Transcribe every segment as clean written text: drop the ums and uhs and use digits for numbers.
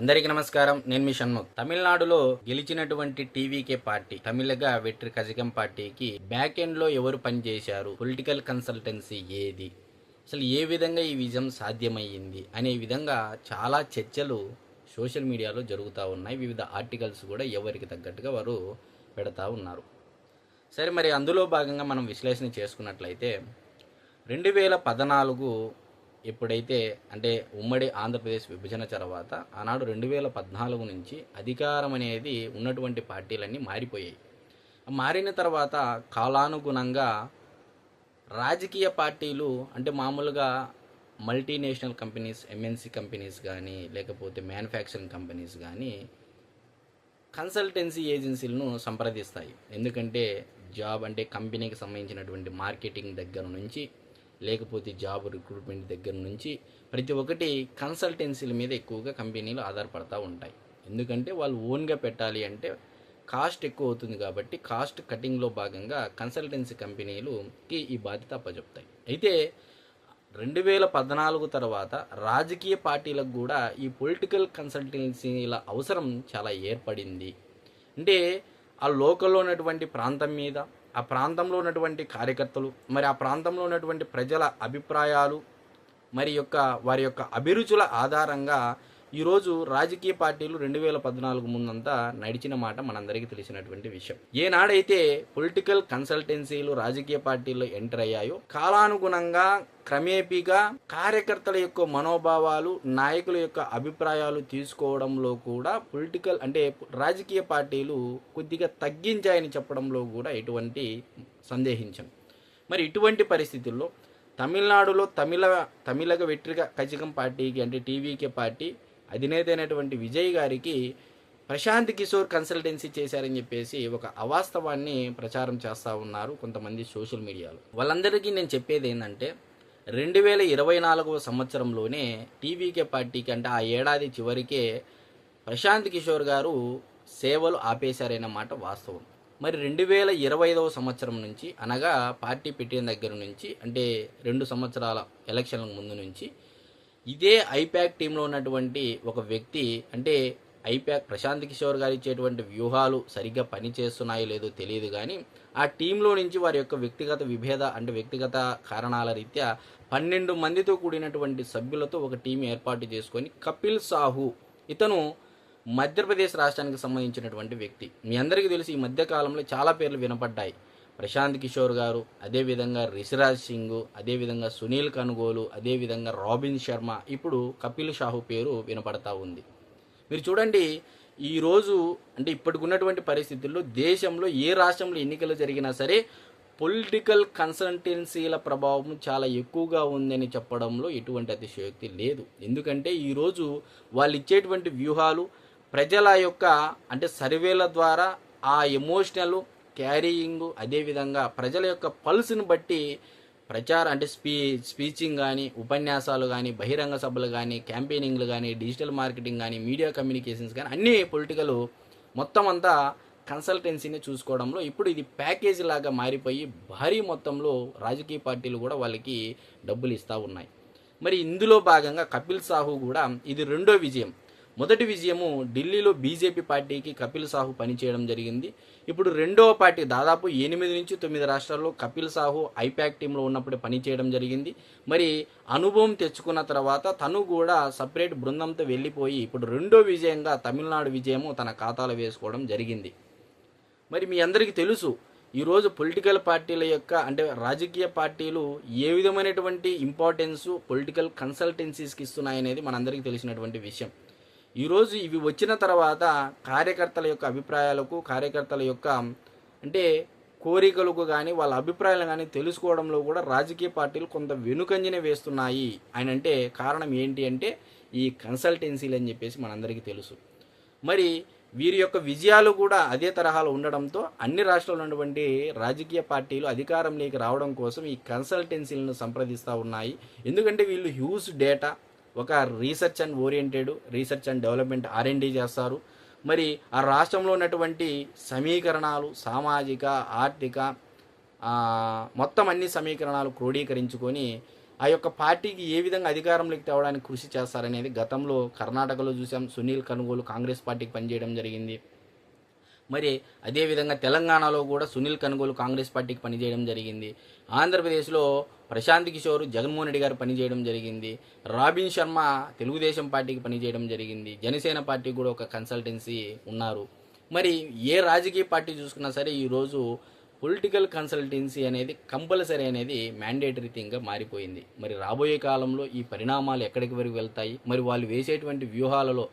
అందరికీ నమస్కారం. నేను మీ షణ్ముఖ్. తమిళనాడులో గెలిచినటువంటి టీవీకే పార్టీ తమిళగా వెట్రి కజగం పార్టీకి బ్యాక్ ఎండ్ లో ఎవరు పనిచేశారు, పొలిటికల్ కన్సల్టెన్సీ ఏది, అసలు ఏ విధంగా ఈ విజయం సాధ్యమయ్యింది అనే విధంగా చాలా చర్చలు సోషల్ మీడియాలో జరుగుతూ ఉన్నాయి. వివిధ ఆర్టికల్స్ కూడా ఎవరికి తగ్గట్టుగా వారు పెడతా ఉన్నారు. సరే, మరి అందులో భాగంగా మనం విశ్లేషణ చేసుకున్నట్లయితే 2014 ఎప్పుడైతే అంటే ఉమ్మడి ఆంధ్రప్రదేశ్ విభజన తర్వాత ఆనాడు 2014 నుంచి అధికారం అనేది ఉన్నటువంటి పార్టీలన్నీ మారిపోయాయి. మారిన తర్వాత కాలానుగుణంగా రాజకీయ పార్టీలు అంటే మామూలుగా మల్టీనేషనల్ కంపెనీస్, ఎంఎన్సి కంపెనీస్ కానీ లేకపోతే మ్యానుఫ్యాక్చరింగ్ కంపెనీస్ కానీ కన్సల్టెన్సీ ఏజెన్సీలను సంప్రదిస్తాయి. ఎందుకంటే జాబ్ అంటే కంపెనీకి సంబంధించినటువంటి మార్కెటింగ్ దగ్గర నుంచి లేకపోతే జాబ్ రిక్రూట్మెంట్ దగ్గర నుంచి ప్రతి ఒక్కటి కన్సల్టెన్సీల మీద ఎక్కువగా కంపెనీలు ఆధారపడతా ఉంటాయి. ఎందుకంటే వాళ్ళు ఓన్గా పెట్టాలి అంటే కాస్ట్ ఎక్కువ అవుతుంది కాబట్టి కాస్ట్ కటింగ్లో భాగంగా కన్సల్టెన్సీ కంపెనీలుకి ఈ బాధ్యత అప్పచెప్తాయి. అయితే 2014 తర్వాత రాజకీయ పార్టీలకు కూడా ఈ పొలిటికల్ కన్సల్టెన్సీల అవసరం చాలా ఏర్పడింది. అంటే ఆ లోకల్లో ఉన్నటువంటి ప్రాంతం మీద, ఆ ప్రాంతంలో ఉన్నటువంటి కార్యకర్తలు, మరి ఆ ప్రాంతంలో ఉన్నటువంటి ప్రజల అభిప్రాయాలు మరి వారి యొక్క అభిరుచుల ఆధారంగా ఈరోజు రాజకీయ పార్టీలు 2014 ముందంతా నడిచిన మాట మనందరికీ తెలిసినటువంటి విషయం. ఏనాడైతే పొలిటికల్ కన్సల్టెన్సీలు రాజకీయ పార్టీల్లో ఎంటర్ అయ్యాయో కాలానుగుణంగా క్రమేపీగా కార్యకర్తల యొక్క మనోభావాలు, నాయకుల యొక్క అభిప్రాయాలు తీసుకోవడంలో కూడా పొలిటికల్ అంటే రాజకీయ పార్టీలు కొద్దిగా తగ్గించాయని చెప్పడంలో కూడా ఎటువంటి సందేహించం. మరి ఇటువంటి పరిస్థితుల్లో తమిళనాడులో తమిళగ వెట్రి కజగం పార్టీకి అంటే టీవీకే పార్టీ అధినేత అయినటువంటి విజయ్ గారికి ప్రశాంత్ కిషోర్ కన్సల్టెన్సీ చేశారని చెప్పేసి ఒక అవాస్తవాన్ని ప్రచారం చేస్తూ ఉన్నారు కొంతమంది సోషల్ మీడియాలో. వాళ్ళందరికీ నేను చెప్పేది ఏంటంటే 2024 సంవత్సరంలోనే టీవీకే పార్టీకి అంటే ఆ ఏడాది చివరికే ప్రశాంత్ కిషోర్ గారు సేవలు ఆపేశారన్న మాట వాస్తవం. మరి 2025 సంవత్సరం నుంచి అనగా పార్టీ పెట్టిన దగ్గర నుంచి అంటే 2 సంవత్సరాల ఎలక్షన్లకు ముందు నుంచి ఇదే ఐప్యాక్ టీంలో ఉన్నటువంటి ఒక వ్యక్తి అంటే ఐప్యాక్ ప్రశాంత్ కిషోర్ గారు ఇచ్చేటువంటి వ్యూహాలు సరిగ్గా పనిచేస్తున్నాయో లేదో తెలియదు, కానీ ఆ టీంలో నుంచి వారి యొక్క వ్యక్తిగత కారణాల రీత్యా 12 మందితో కూడినటువంటి సభ్యులతో ఒక టీం ఏర్పాటు చేసుకొని కపిల్ సాహు, ఇతను మధ్యప్రదేశ్ రాష్ట్రానికి సంబంధించినటువంటి వ్యక్తి. మీ అందరికీ తెలిసి ఈ మధ్యకాలంలో చాలా పేర్లు వినపడ్డాయి. ప్రశాంత్ కిషోర్ గారు, అదేవిధంగా రిషిరాజ్ సింగ్, అదేవిధంగా సునీల్ కనుగోలు, అదేవిధంగా రాబిన్ శర్మ, ఇప్పుడు కపిల్ సాహు పేరు వినపడతా ఉంది. మీరు చూడండి, ఈరోజు అంటే ఇప్పటికున్నటువంటి పరిస్థితుల్లో దేశంలో ఏ రాష్ట్రంలో ఎన్నికలు జరిగినా సరే పొలిటికల్ కన్సల్టెన్సీల ప్రభావం చాలా ఎక్కువగా ఉందని చెప్పడంలో ఎటువంటి అతిశయోక్తి లేదు. ఎందుకంటే ఈరోజు వాళ్ళు ఇచ్చేటువంటి వ్యూహాలు ప్రజల యొక్క అంటే సర్వేల ద్వారా ఆ ఎమోషనల్ క్యారీయింగ్, అదేవిధంగా ప్రజల యొక్క పల్స్ని బట్టి అంటే స్పీచింగ్ కానీ, ఉపన్యాసాలు కానీ, బహిరంగ సభలు కానీ, క్యాంపెయినింగ్లు కానీ, డిజిటల్ మార్కెటింగ్ కానీ, మీడియా కమ్యూనికేషన్స్ కానీ అన్నీ పొలిటికల్ మొత్తం అంతా కన్సల్టెన్సీని చూసుకోవడంలో ఇప్పుడు ఇది ప్యాకేజీ లాగా మారిపోయి భారీ మొత్తంలో రాజకీయ పార్టీలు కూడా వాళ్ళకి డబ్బులు ఇస్తూ ఉన్నాయి. మరి ఇందులో భాగంగా కపిల్ సాహు కూడా ఇది రెండో విజయం. మొదటి విజయము ఢిల్లీలో బీజేపీ పార్టీకి కపిల్ సాహు పనిచేయడం జరిగింది. ఇప్పుడు రెండవ పార్టీ దాదాపు 8 నుంచి 9 రాష్ట్రాల్లో కపిల్ సాహు ఐప్యాక్ టీంలో ఉన్నప్పుడే పనిచేయడం జరిగింది. మరి అనుభవం తెచ్చుకున్న తర్వాత తను కూడా సపరేట్ బృందంతో వెళ్ళిపోయి ఇప్పుడు రెండో విజయంగా తమిళనాడు విజయము తన ఖాతాలో వేసుకోవడం జరిగింది. మరి మీ అందరికీ తెలుసు ఈరోజు పొలిటికల్ పార్టీల యొక్క అంటే రాజకీయ పార్టీలు ఏ విధమైనటువంటి ఇంపార్టెన్సు పొలిటికల్ కన్సల్టెన్సీస్కి ఇస్తున్నాయనేది మనందరికీ తెలిసినటువంటి విషయం. ఈరోజు ఇవి వచ్చిన తర్వాత కార్యకర్తల యొక్క అభిప్రాయాలకు, కార్యకర్తల యొక్క అంటే కోరికలకు కానీ వాళ్ళ అభిప్రాయాలు కానీ తెలుసుకోవడంలో కూడా రాజకీయ పార్టీలు కొంత వెనుకంజనే వేస్తున్నాయి. అంటే కారణం ఏంటి అంటే ఈ కన్సల్టెన్సీలు అని చెప్పేసి మనందరికీ తెలుసు. మరి వీరి యొక్క విజయాలు కూడా అదే తరహాలో ఉండడంతో అన్ని రాష్ట్రాల్లో ఉన్నటువంటి రాజకీయ పార్టీలు అధికారంలోకి రావడం కోసం ఈ కన్సల్టెన్సీలను సంప్రదిస్తూ ఉన్నాయి. ఎందుకంటే వీళ్ళు హ్యూజ్ డేటా, ఒక రీసెర్చ్ అండ్ డెవలప్మెంట్ R&D చేస్తారు. మరి ఆ రాష్ట్రంలో ఉన్నటువంటి సమీకరణాలు, సామాజిక, ఆర్థిక మొత్తం అన్ని సమీకరణాలు క్రోడీకరించుకొని ఆ యొక్క పార్టీకి ఏ విధంగా అధికారంలోకి తేవడానికి కృషి చేస్తారనేది గతంలో కర్ణాటకలో చూసాం. సునీల్ కనుగోలు కాంగ్రెస్ పార్టీకి పనిచేయడం జరిగింది. మరి అదేవిధంగా తెలంగాణలో కూడా సునీల్ కనుగోలు కాంగ్రెస్ పార్టీకి పనిచేయడం జరిగింది. ఆంధ్రప్రదేశ్లో ప్రశాంత్ కిషోర్ జగన్మోహన్ రెడ్డి గారు పనిచేయడం జరిగింది. రాబిన్ శర్మ తెలుగుదేశం పార్టీకి పనిచేయడం జరిగింది. జనసేన పార్టీకి కూడా ఒక కన్సల్టెన్సీ ఉన్నారు. మరి ఏ రాజకీయ పార్టీ చూసుకున్నా సరే ఈరోజు పొలిటికల్ కన్సల్టెన్సీ అనేది కంపల్సరీ అనేది మ్యాండేటరీ థింగ్గా మారిపోయింది. మరి రాబోయే కాలంలో ఈ పరిణామాలు ఎక్కడికి వరకు వెళ్తాయి, మరి వాళ్ళు వేసేటువంటి వ్యూహాలలో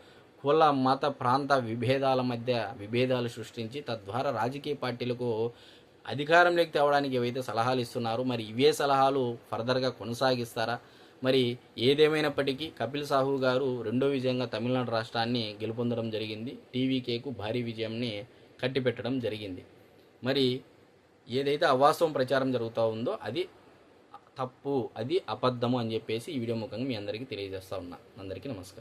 కుల మత ప్రాంత విభేదాల మధ్య విభేదాలు సృష్టించి తద్వారా రాజకీయ పార్టీలకు అధికారంలోకి తేవడానికి ఏవైతే సలహాలు ఇస్తున్నారో మరి ఇవే సలహాలు ఫర్దర్గా కొనసాగిస్తారా? మరి ఏదేమైనప్పటికీ కపిల్ సాహు గారు రెండో విజయంగా తమిళనాడు రాష్ట్రాన్ని గెలుపొందడం జరిగింది. టీవీకేకు భారీ విజయంని కట్టిపెట్టడం జరిగింది. మరి ఏదైతే అవాస్తవం ప్రచారం జరుగుతూ ఉందో అది తప్పు, అది అబద్ధము అని చెప్పేసి ఈ వీడియో ముఖంగా మీ అందరికీ తెలియజేస్తా ఉన్నా. అందరికీ నమస్కారం.